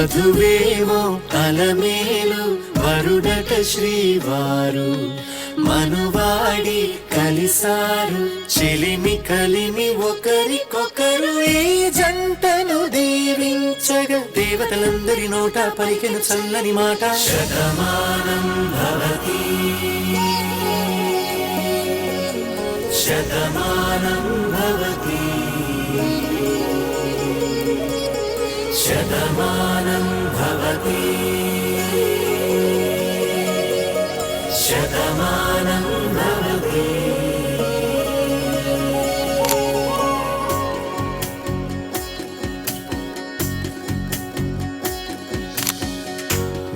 వధువేమో అలమేలు వరుడట శ్రీవారు మనువాడి కలిసారు చెలిమి కలిమి ఒకరికొకరు ఈ జంటను దీవించగా దేవతలందరి నోట పలికెను చల్లని మాట శతమానం భవతి శతమానం భవతి శతమానం భవతి శతమానం భవతి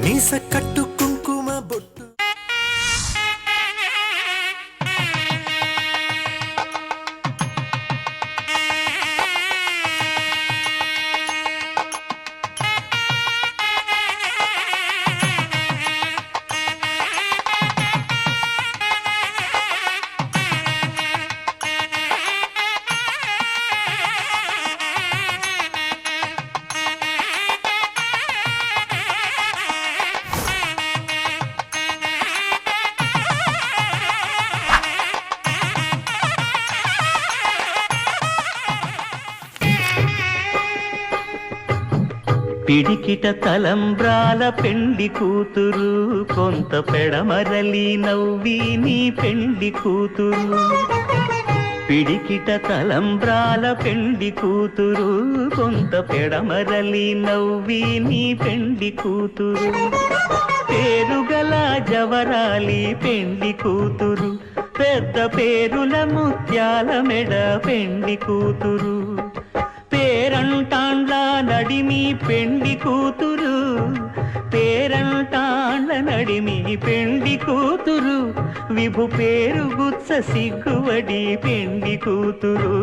మీస కట్టు కుంకుమ బొట్టు పిడికిట తలంబ్రాల పెండి కూతురు కొంత పెడమరలి నవ్వి నీ పెండి కూతురు పిడికిట తలంబ్రాల పెండి కూతురు కొంత పెడమరలి నవ్వి నీ పెండి కూతురు పేరుగల జవరాలి పెండి కూతురు పెద్ద పేరుల ముత్యాల మెడ పెండి కూతురు పేరంటాండ్ల నడిమి పెండి కూతురు పేరంటాండ్ల నడిమి పెండి కూతురు విభు పేరు గుత్స సిగ్గువడి పెండి కూతురు